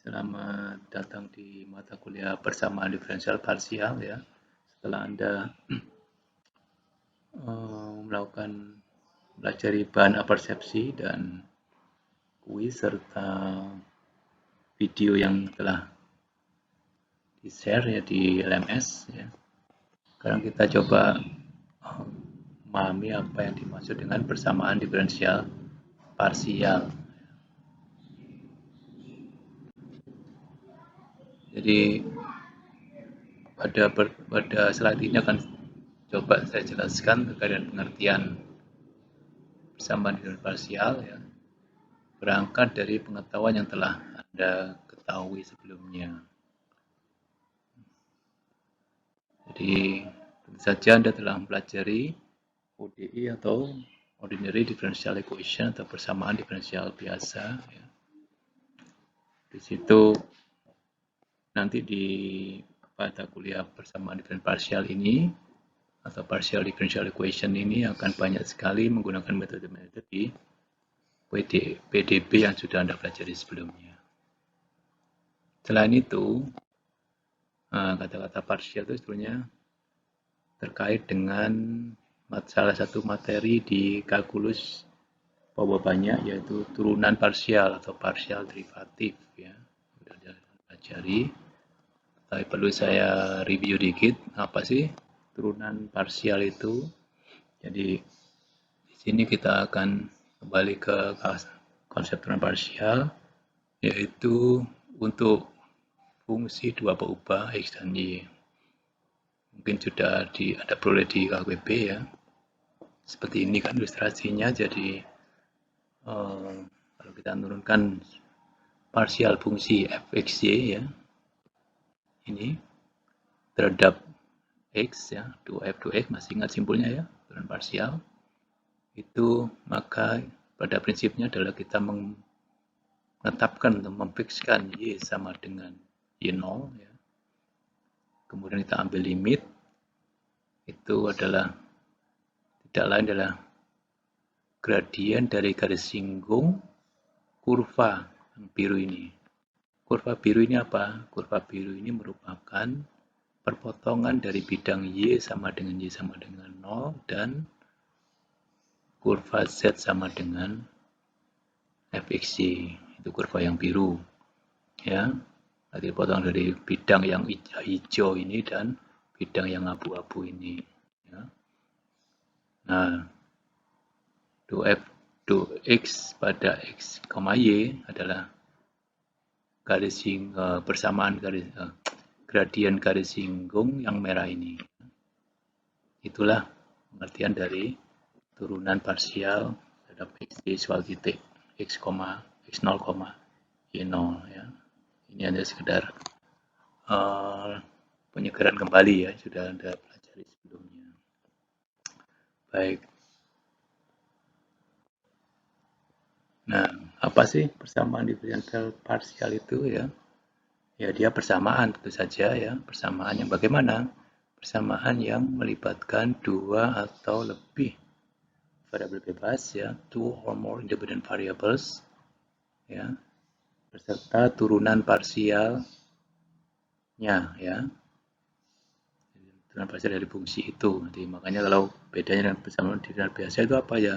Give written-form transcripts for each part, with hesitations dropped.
Selamat datang di mata kuliah persamaan diferensial parsial ya. Setelah Anda melakukan pelajari bahan apersepsi dan kuis serta video yang telah di-share ya di LMS ya. Sekarang kita coba memahami apa yang dimaksud dengan persamaan diferensial parsial. Jadi pada slide ini akan coba saya jelaskan terkait dengan pengertian persamaan diferensial parsial ya. Berangkat dari pengetahuan yang telah Anda ketahui sebelumnya. Jadi, tentu saja Anda telah mempelajari ODE atau Ordinary Differential Equation atau persamaan diferensial biasa. Ya. Di situ nanti di mata kuliah persamaan diferensial parsial ini atau partial differential equation ini akan banyak sekali menggunakan metode-metode PDB yang sudah Anda pelajari sebelumnya. Selain itu, kata-kata partial itu sebetulnya terkait dengan salah satu materi di kalkulus bahwa banyak yaitu turunan parsial atau partial derivatif ya. Sudah pelajari. Tapi perlu saya review dikit apa sih turunan parsial itu. Jadi di sini kita akan kembali ke konsep turunan parsial yaitu untuk fungsi dua berubah X dan Y. Mungkin sudah Anda peroleh di KWB ya. Seperti ini kan ilustrasinya. Jadi kalau kita menurunkan parsial fungsi fxy ya, ini terhadap x ya, 2f 2x, masih ingat simpulnya ya, turunan parsial itu, maka pada prinsipnya adalah kita menetapkan atau memfikskan y sama dengan y0 ya. Kemudian kita ambil limit, itu adalah tidak lain adalah gradien dari garis singgung kurva yang biru ini. Kurva biru ini apa? Kurva biru ini merupakan perpotongan dari bidang Y sama dengan Y sama dengan 0 dan kurva Z sama dengan fxy. Itu kurva yang biru. Ya, nanti potong dari bidang yang hijau ini dan bidang yang abu-abu ini. Ya. Nah, 2f 2x pada x, y adalah garis persamaan garis gradien garis singgung yang merah ini. Itulah pengertian dari turunan parsial terhadap x di suatu titik x, x0, y0 ya. Ini hanya sekedar penyegaran kembali ya, sudah Anda pelajari sebelumnya. Baik. Nah, apa sih persamaan diferensial parsial itu ya? Ya, dia persamaan tentu saja ya. Persamaan yang bagaimana? Persamaan yang melibatkan dua atau lebih variabel bebas ya, two or more independent variables ya, beserta turunan parsialnya ya. Turunan parsial dari fungsi itu. Jadi makanya kalau bedanya dengan persamaan diferensial biasa itu apa ya?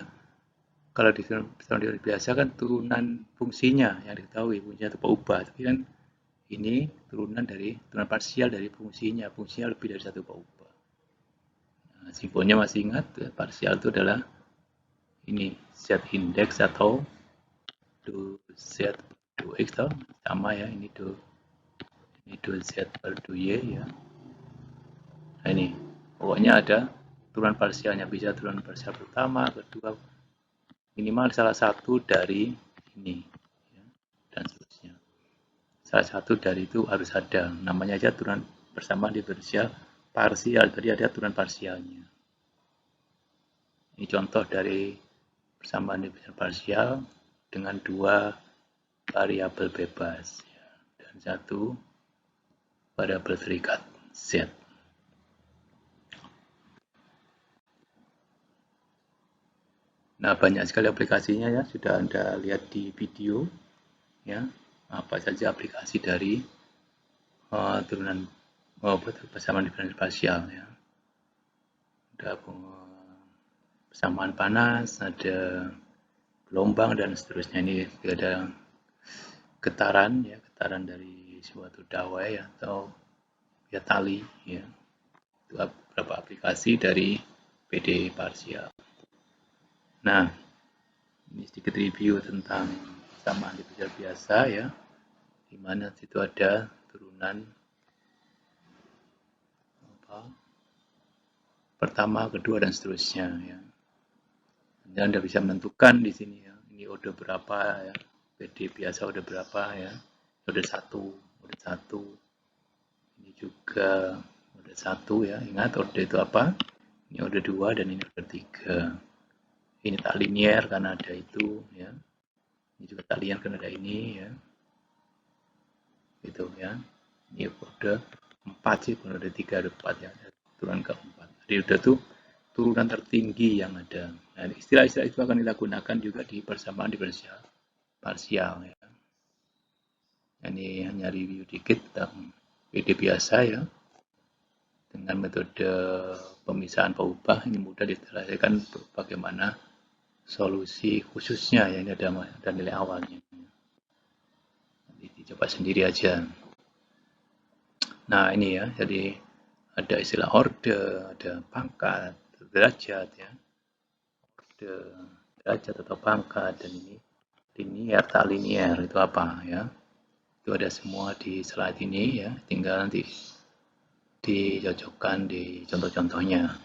Kalau di persamaan biasa kan turunan fungsinya yang diketahui, fungsinya itu berubah. Tapi kan ini turunan parsial dari fungsinya lebih dari satu berubah. Nah, simbolnya masih ingat, parsial itu adalah ini z index atau do z do x atau sama ya, ini do z per do y ya. Nah ini pokoknya ada turunan parsialnya, bisa turunan parsial pertama, kedua, minimal salah satu dari ini ya, dan seterusnya. Salah satu dari itu harus ada, namanya aja turunan persamaan diferensial parsial, jadi ada turunan parsialnya. Ini contoh dari persamaan diferensial parsial dengan dua variabel bebas ya, dan satu variabel terikat z. Nah, banyak sekali aplikasinya ya, sudah Anda lihat di video ya. apa saja aplikasi dari turunan persamaan diferensial parsial ya. Ada persamaan panas, ada gelombang dan seterusnya. Ini ada getaran ya, getaran dari suatu dawai atau ya tali ya. Itu beberapa aplikasi dari PD parsial. Nah, ini sedikit review tentang persamaan diferensial biasa ya, di mana situ ada turunan pertama, kedua dan seterusnya ya. Dan Anda bisa menentukan di sini ya, ini order berapa ya, PD biasa order berapa ya, order 1, ini juga order 1 ya, ingat order itu apa, ini order 2 dan ini order 3. Ini tak linear karena ada itu ya, ini juga tak linear karena ada ini ya, gitu ya. Ini order 4 sih, bukan order 3, order 4 ya, turunan keempat. Jadi udah tuh turunan tertinggi yang ada. Nah, istilah-istilah itu akan kita gunakan juga di persamaan diferensial parsial ya. Ini hanya review dikit tentang PD biasa ya. Dengan metode pemisahan peubah ini mudah dijelaskan bagaimana solusi khususnya ya, ini ada nilai awalnya. Nanti dicoba sendiri aja. Nah, ini ya, jadi ada istilah order, ada pangkat, derajat ya. Derajat atau pangkat, dan ini linear tak linear itu apa ya, itu ada semua di slide ini ya, tinggal nanti dicocokkan di contoh-contohnya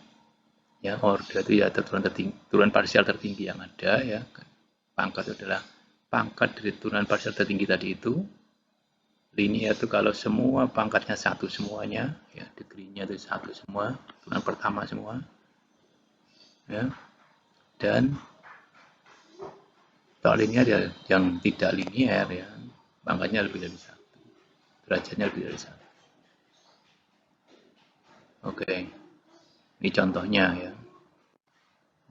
ya. Order itu ya turunan parsial tertinggi yang ada ya, pangkat adalah pangkat dari turunan parsial tertinggi tadi itu. Linear itu kalau semua pangkatnya satu semuanya ya, degree-nya itu satu semua, turunan pertama semua ya. Dan tak linear ya, yang tidak linear ya, pangkatnya lebih dari satu, derajatnya lebih dari satu. Oke, ini contohnya ya.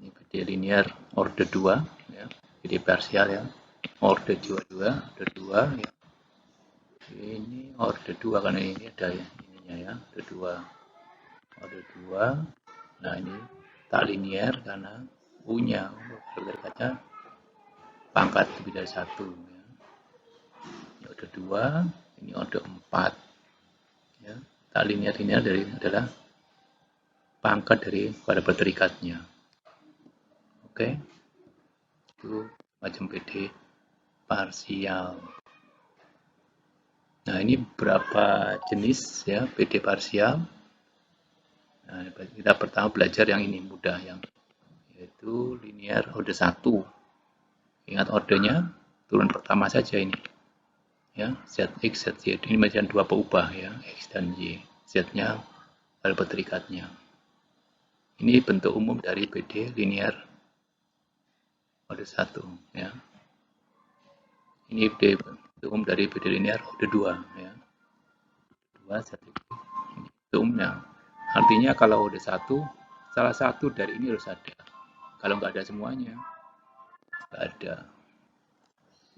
Ini PD linear order 2 ya, PD parsial ya, order 2 ya. Ini order 2 karena ini ada ya, ininya ya, order 2. Nah, ini tak linear karena punya dari kaca pangkat lebih dari satu ya. Ini order 2, ini order 4 ya. Tak linear ini adalah pangkat dari pada berterikatnya. Oke, itu macam PD parsial. Nah, ini berapa jenis ya PD parsial. Nah, kita pertama belajar yang ini mudah, yang yaitu linear order 1. Ingat ordernya turun pertama saja ini ya, ZX, ZY ini macam dua peubah ya, X dan Y, Z-nya pada berterikatnya. Ini bentuk umum dari PD linear order 1 ya. Ini bentuk umum dari PD linear order 2 ya. 2 ZX ini bentuk umumnya. Artinya kalau order 1, salah satu dari ini harus ada. Kalau nggak ada semuanya, nggak ada.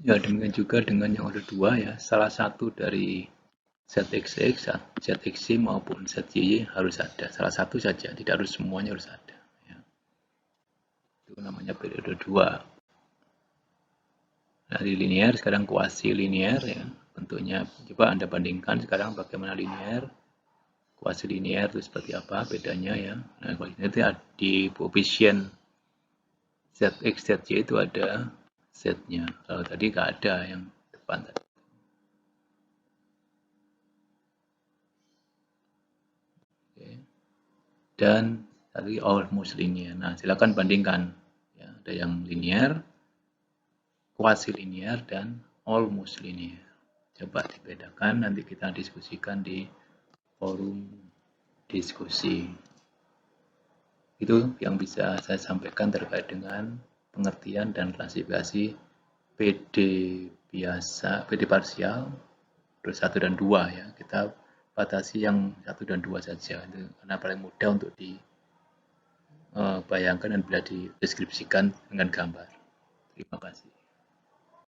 Ya, demikian juga dengan yang order 2 ya, salah satu dari ZXX, ZXY maupun ZYY harus ada. Salah satu saja, tidak harus semuanya harus ada. Ya. Itu namanya periode 2. Nah, di linear sekarang kuasi linear ya. Bentuknya coba Anda bandingkan sekarang bagaimana linear, kuasi linear itu seperti apa bedanya ya. Nah, kuasi linear itu di koefisien ZX, ZY itu ada Z-nya. Kalau tadi nggak ada yang depan tadi. Oke. Dan tadi almost linear. Nah, silakan bandingkan. Ya, ada yang linear, kuasi linear, dan almost linear. Coba dibedakan, nanti kita diskusikan di forum diskusi. Itu yang bisa saya sampaikan terkait dengan pengertian dan klasifikasi PD biasa, PD parsial, terus 1 dan 2 ya. Kita batasi yang 1 dan 2 saja, karena paling mudah untuk dibayangkan dan bila dideskripsikan dengan gambar. Terima kasih.